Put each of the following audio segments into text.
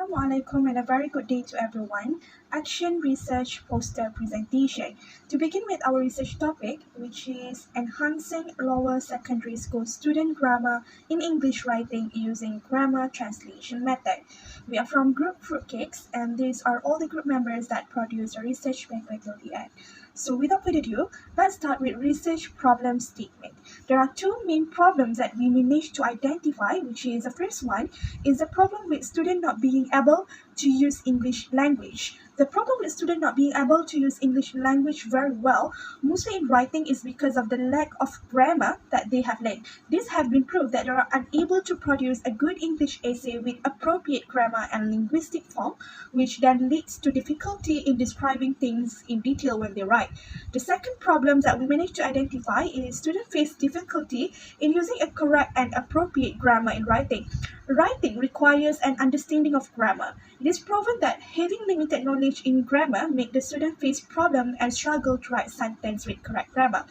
Assalamualaikum and a very good day to everyone. Action Research Poster Presentation. To begin with our research topic, which is enhancing lower secondary school student grammar in English writing using grammar translation method. We are from group Fruitcakes and these are all the group members that produce a research paper till the end. So without further ado, let's start with research problem statement. There are two main problems that we managed to identify, which is the first one is the problem with student not being able to use English language. The problem with student not being able to use English language very well, mostly in writing, is because of the lack of grammar that they have learned. This have been proved that they are unable to produce a good English essay with appropriate grammar and linguistic form, which then leads to difficulty in describing things in detail when they write. The second problem that we managed to identify is students face difficulty in using a correct and appropriate grammar in writing. Writing requires an understanding of grammar. It is proven that having limited knowledge in grammar make the student face problem and struggle to write sentence with correct grammar.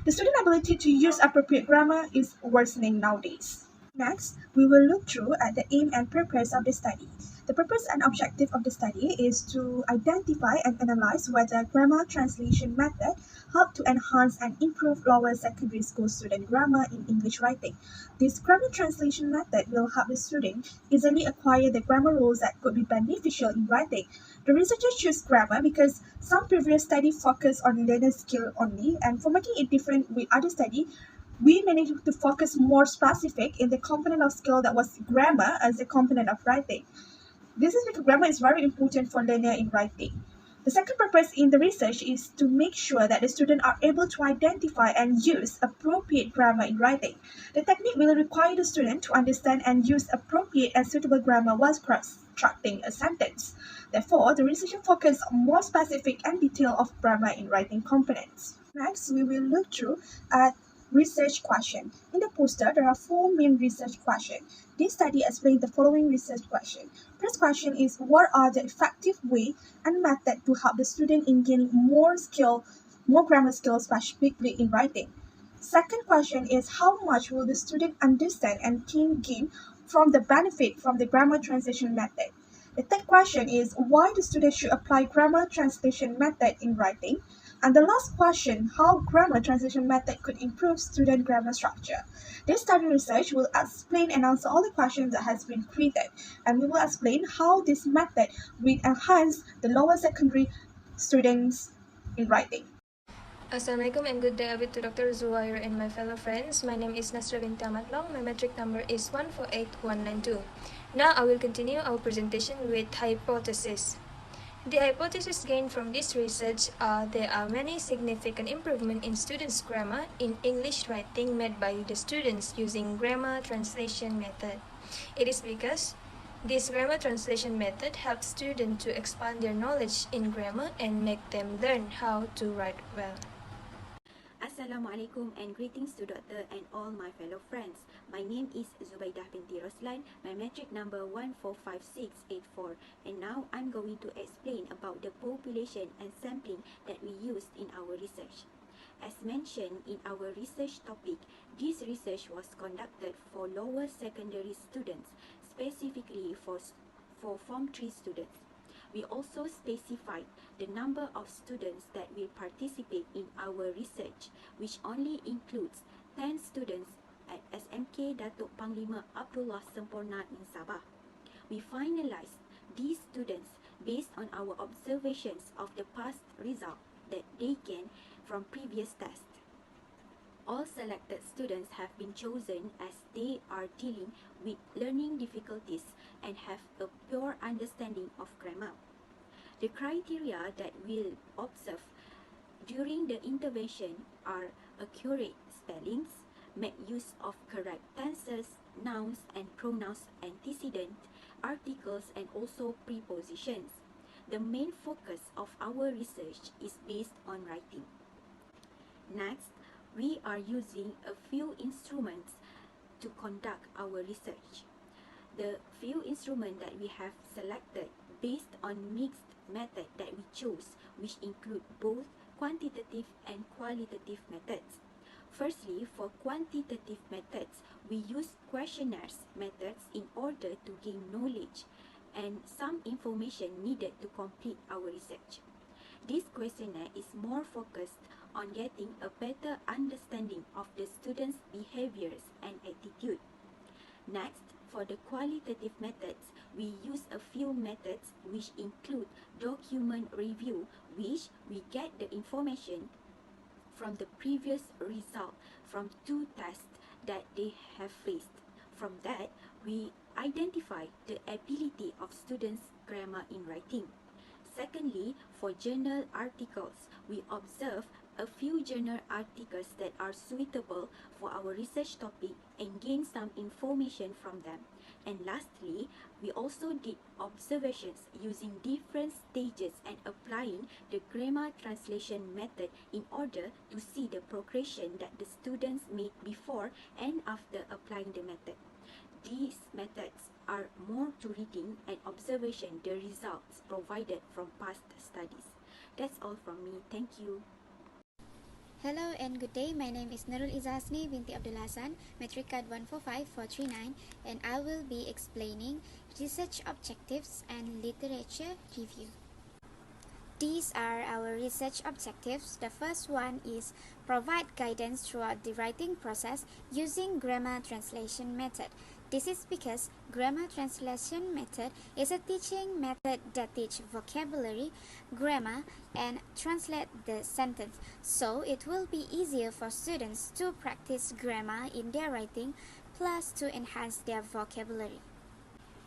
The student ability to use appropriate grammar is worsening nowadays. Next, we will look through at the aim and purpose of the study. The purpose and objective of the study is to identify and analyze whether grammar translation method help to enhance and improve lower secondary school student grammar in English writing. This grammar translation method will help the student easily acquire the grammar rules that could be beneficial in writing. The researchers choose grammar because some previous study focused on learner skill only, and for making it different with other study, we managed to focus more specific in the component of skill that was grammar as a component of writing. This is because grammar is very important for learner in writing. The second purpose in the research is to make sure that the students are able to identify and use appropriate grammar in writing. The technique will require the student to understand and use appropriate and suitable grammar while constructing a sentence. Therefore, the research focuses on more specific and detail of grammar in writing components. Next, we will look through at research question. In the poster, there are four main research questions. This study explains the following research question. First question is, what are the effective way and method to help the student in gaining more grammar skills specifically in writing? Second question is, how much will the student understand and can gain from the benefit from the grammar translation method? The third question is, why the student should apply grammar translation method in writing? And the last question, how grammar translation method could improve student grammar structure. This study research will explain and answer all the questions that has been created, and we will explain how this method will enhance the lower secondary students in writing. Assalamualaikum and good day to Dr. Zubaidah and my fellow friends. My name is Nasrah Binti Ahmad. My metric number is 148192. Now I will continue our presentation with hypothesis. The hypothesis gained from this research are there are many significant improvements in students' grammar in English writing made by the students using grammar translation method. It is because this grammar translation method helps students to expand their knowledge in grammar and make them learn how to write well. Assalamualaikum and greetings to Doctor and all my fellow friends. My name is Zubaidah Binti Roslan, my metric number 145684, and now I'm going to explain about the population and sampling that we used in our research. As mentioned in our research topic, this research was conducted for lower secondary students, specifically for Form 3 students. We also specified the number of students that will participate in our research, which only includes 10 students at SMK Datuk Panglima Abdullah Semporna in Sabah. We finalized these students based on our observations of the past result that they gained from previous tests. All selected students have been chosen as they are dealing with learning difficulties and have a pure understanding of grammar. The criteria that we'll observe during the intervention are accurate spellings, make use of correct tenses, nouns and pronouns, antecedent, articles and also prepositions. The main focus of our research is based on writing. Next, we are using a few instruments to conduct our research. The few instruments that we have selected based on mixed method that we chose, which include both quantitative and qualitative methods. Firstly, for quantitative methods, we use questionnaires methods in order to gain knowledge and some information needed to complete our research. This questionnaire is more focused on getting a better understanding of the students' behaviors and attitude. Next, for the qualitative methods, we use a few methods which include document review, which we get the information from the previous result from 2 tests that they have faced. From that, we identify the ability of students' grammar in writing. Secondly, for journal articles, we observe a few journal articles that are suitable for our research topic and gain some information from them. And lastly, we also did observations using different stages and applying the grammar translation method in order to see the progression that the students made before and after applying the method. These methods are more to reading and observation the results provided from past studies. That's all from me. Thank you. Hello and good day. My name is Nurul Hasni Binti Abdul Hassan, metric card 145439, and I will be explaining research objectives and literature review. These are our research objectives. The first one is provide guidance throughout the writing process using grammar translation method. This is because grammar translation method is a teaching method that teach vocabulary, grammar, and translate the sentence. So it will be easier for students to practice grammar in their writing, plus to enhance their vocabulary.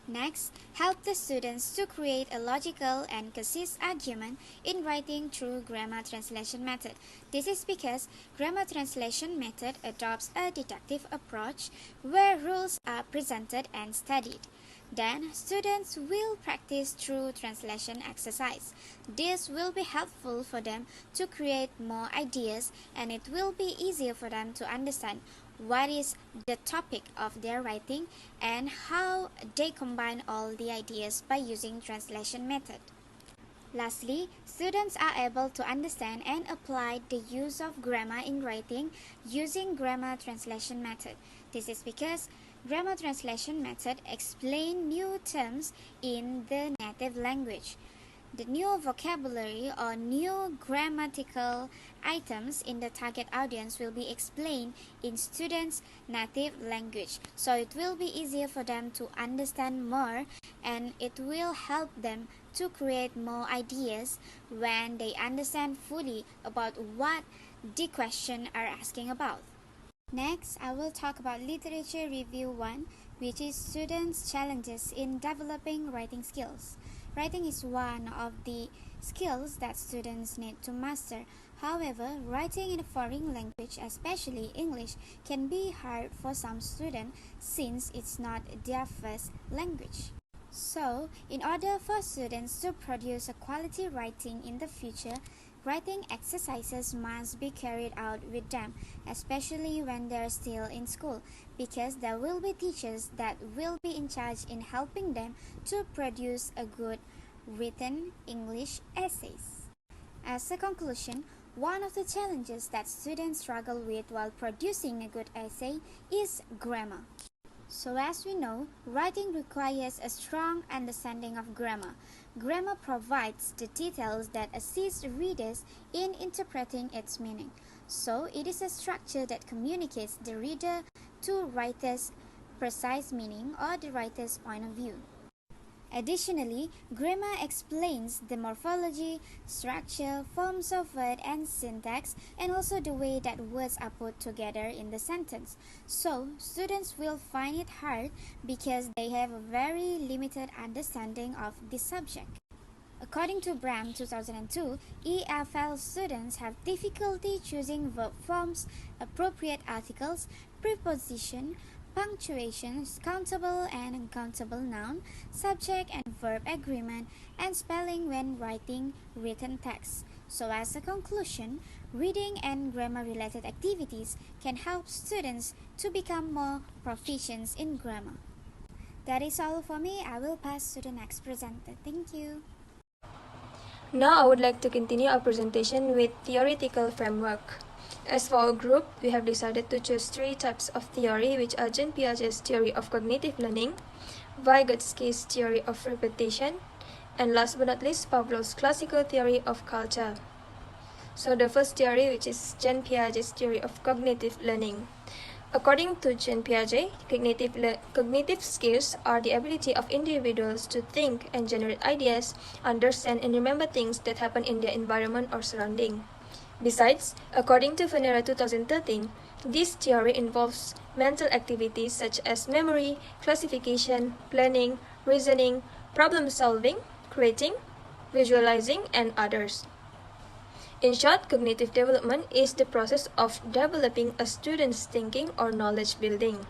Next, help the students to create a logical and concise argument in writing through grammar translation method. This is because grammar translation method adopts a deductive approach where rules are presented and studied. Then, students will practice through translation exercise. This will be helpful for them to create more ideas, and it will be easier for them to understand what is the topic of their writing and how they combine all the ideas by using translation method. Lastly, students are able to understand and apply the use of grammar in writing using grammar translation method. This is because grammar translation method explain new terms in the native language. The new vocabulary or new grammatical items in the target audience will be explained in students' native language. So it will be easier for them to understand more, and it will help them to create more ideas when they understand fully about what the question are asking about. Next, I will talk about Literature Review 1, which is students' challenges in developing writing skills. Writing is one of the skills that students need to master. However, writing in a foreign language, especially English, can be hard for some students since it's not their first language. So, in order for students to produce a quality writing in the future, writing exercises must be carried out with them, especially when they're still in school, because there will be teachers that will be in charge in helping them to produce a good written English essays. As a conclusion, one of the challenges that students struggle with while producing a good essay is grammar. So as we know, writing requires a strong understanding of grammar. Grammar provides the details that assist readers in interpreting its meaning. So it is a structure that communicates the reader to writer's precise meaning or the writer's point of view. Additionally, grammar explains the morphology, structure, forms of word and syntax, and also the way that words are put together in the sentence. So, students will find it hard because they have a very limited understanding of the subject. According to Bram 2002, EFL students have difficulty choosing verb forms, appropriate articles, preposition, punctuations, countable and uncountable noun, subject and verb agreement, and spelling when writing written text. So as a conclusion, reading and grammar-related activities can help students to become more proficient in grammar. That is all for me. I will pass to the next presenter. Thank you. Now I would like to continue our presentation with theoretical framework. As for our group, we have decided to choose 3 types of theory, which are Jean Piaget's theory of cognitive learning, Vygotsky's theory of repetition, and last but not least, Pavlov's classical theory of culture. So the first theory, which is Jean Piaget's theory of cognitive learning. According to Jean Piaget, cognitive skills are the ability of individuals to think and generate ideas, understand and remember things that happen in their environment or surrounding. Besides, according to Venera 2013, this theory involves mental activities such as memory, classification, planning, reasoning, problem solving, creating, visualizing, and others. In short, cognitive development is the process of developing a student's thinking or knowledge building.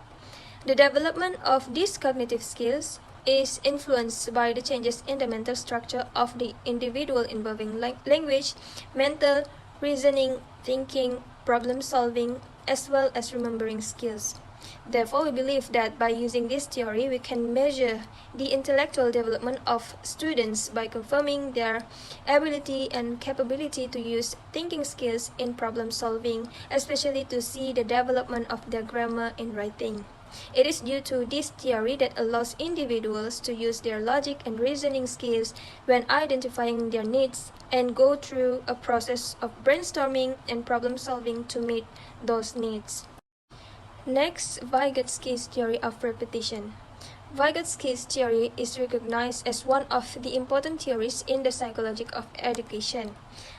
The development of these cognitive skills is influenced by the changes in the mental structure of the individual involving language, mental, reasoning, thinking, problem solving, as well as remembering skills. Therefore, we believe that by using this theory, we can measure the intellectual development of students by confirming their ability and capability to use thinking skills in problem solving, especially to see the development of their grammar in writing. It is due to this theory that allows individuals to use their logic and reasoning skills when identifying their needs and go through a process of brainstorming and problem solving to meet those needs. Next, Vygotsky's theory of repetition. Vygotsky's theory is recognized as one of the important theories in the psychology of education.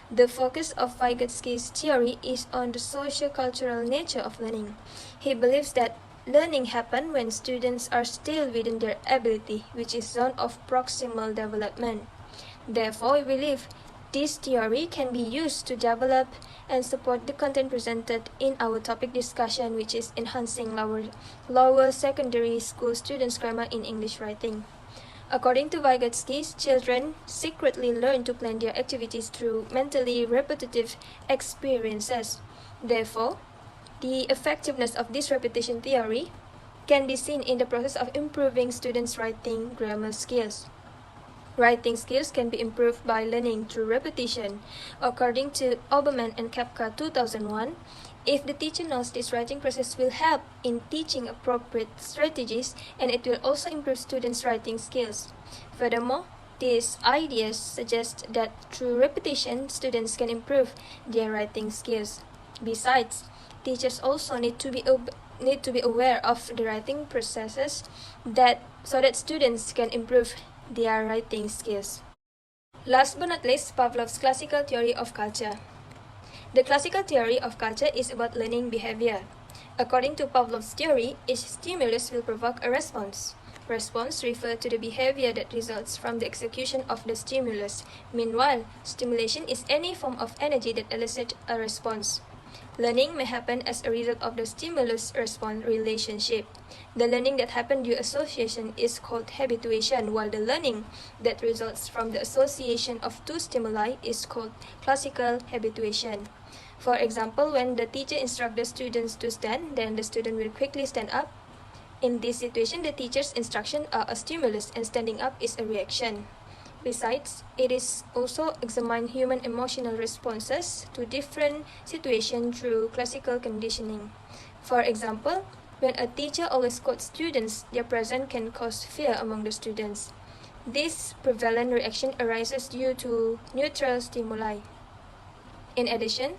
The focus of Vygotsky's theory is on the socio-cultural nature of learning. He believes that learning happens when students are still within their ability, which is zone of proximal development. Therefore, we believe this theory can be used to develop and support the content presented in our topic discussion, which is enhancing lower secondary school students' grammar in English writing. According to Vygotsky, children secretly learn to plan their activities through mentally repetitive experiences. Therefore, the effectiveness of this repetition theory can be seen in the process of improving students' writing grammar skills. Writing skills can be improved by learning through repetition. According to Obermann and Kapka 2001, if the teacher knows this writing process will help in teaching appropriate strategies, and it will also improve students' writing skills. Furthermore, these ideas suggest that through repetition, students can improve their writing skills. Besides, teachers also need to be aware of the writing processes so that students can improve their writing skills. Last but not least, Pavlov's classical theory of culture. The classical theory of culture is about learning behavior. According to Pavlov's theory, each stimulus will provoke a response. Response refers to the behavior that results from the execution of the stimulus. Meanwhile, stimulation is any form of energy that elicits a response. Learning may happen as a result of the stimulus-response relationship. The learning that happens due association is called habituation, while the learning that results from the association of two stimuli is called classical habituation. For example, when the teacher instructs the students to stand, then the student will quickly stand up. In this situation, the teacher's instructions are a stimulus and standing up is a reaction. Besides, it is also examine human emotional responses to different situations through classical conditioning. For example, when a teacher always quotes students, their presence can cause fear among the students. This prevalent reaction arises due to neutral stimuli. In addition,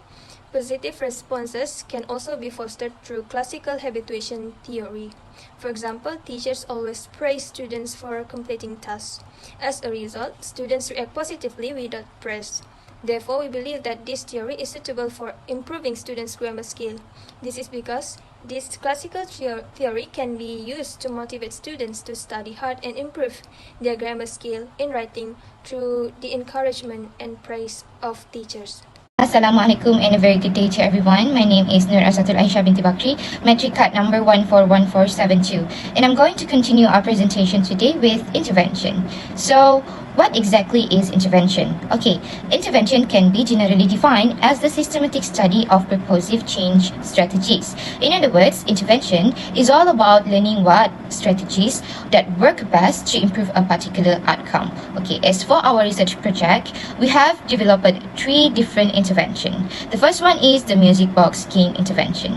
positive responses can also be fostered through classical habituation theory. For example, teachers always praise students for completing tasks. As a result, students react positively without praise. Therefore, we believe that this theory is suitable for improving students' grammar skill. This is because this classical theory can be used to motivate students to study hard and improve their grammar skill in writing through the encouragement and praise of teachers. Assalamualaikum and a very good day to everyone. My name is Azzathul Binti Bakri, metric card number 141472, and I'm going to continue our presentation today with intervention. So, what exactly is intervention? Okay, intervention can be generally defined as the systematic study of purposive change strategies. In other words, intervention is all about learning what strategies that work best to improve a particular outcome. Okay, as for our research project, we have developed 3 different interventions. The first one is the music box game intervention.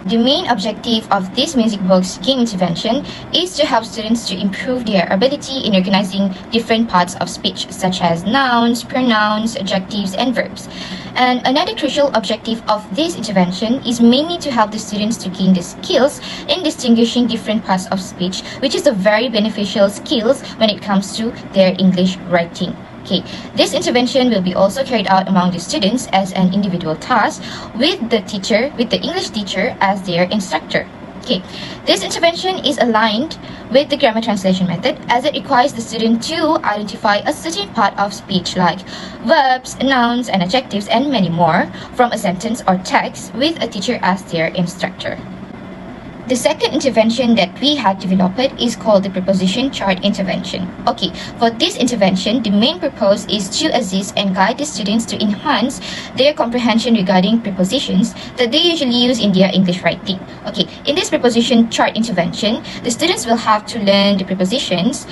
The main objective of this music box game intervention is to help students to improve their ability in recognizing different parts of speech, such as nouns, pronouns, adjectives, and verbs. And another crucial objective of this intervention is mainly to help the students to gain the skills in distinguishing different parts of speech, which is a very beneficial skills when it comes to their English writing. Okay, this intervention will be also carried out among the students as an individual task with the English teacher as their instructor. Okay, this intervention is aligned with the grammar translation method as it requires the student to identify a certain part of speech like verbs, nouns, and adjectives, and many more from a sentence or text with a teacher as their instructor. The second intervention that we had developed is called the preposition chart intervention. Okay, for this intervention, the main purpose is to assist and guide the students to enhance their comprehension regarding prepositions that they usually use in their English writing. Okay, in this preposition chart intervention, the students will have to learn the prepositions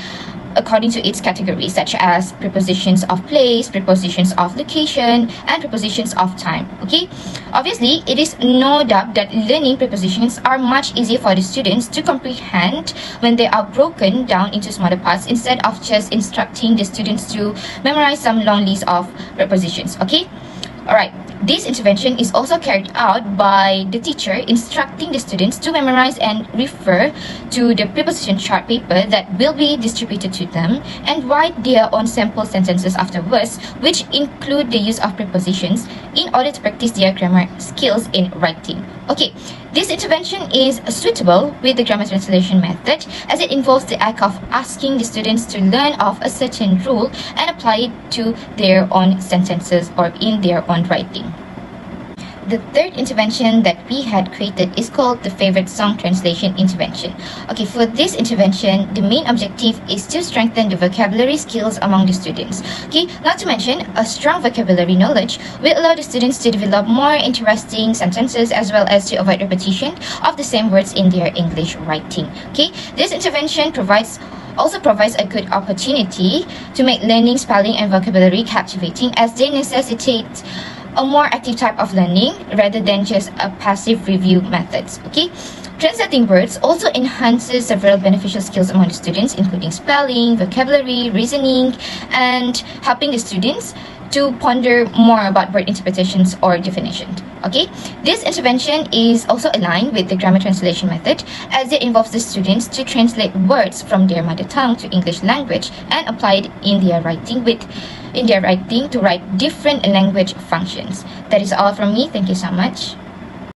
according to its categories, such as prepositions of place, prepositions of location, and prepositions of time. Okay, obviously it is no doubt that learning prepositions are much easier for the students to comprehend when they are broken down into smaller parts instead of just instructing the students to memorize some long list of prepositions. Okay, alright, this intervention is also carried out by the teacher instructing the students to memorize and refer to the preposition chart paper that will be distributed to them and write their own sample sentences afterwards, which include the use of prepositions in order to practice their grammar skills in writing. Okay, this intervention is suitable with the grammar translation method as it involves the act of asking the students to learn of a certain rule and apply it to their own sentences or in their own writing. The third intervention that we had created is called the favorite song translation intervention. Okay, for this intervention, the main objective is to strengthen the vocabulary skills among the students. Okay, not to mention, a strong vocabulary knowledge will allow the students to develop more interesting sentences as well as to avoid repetition of the same words in their English writing. Okay, this intervention also provides a good opportunity to make learning spelling and vocabulary captivating as they necessitate a more active type of learning rather than just a passive review methods. Okay, translating words also enhances several beneficial skills among the students, including spelling, vocabulary, reasoning, and helping the students to ponder more about word interpretations or definitions. Okay, this intervention is also aligned with the grammar translation method as it involves the students to translate words from their mother tongue to English language and apply it in their writing to write different language functions. That is all from me. Thank you so much.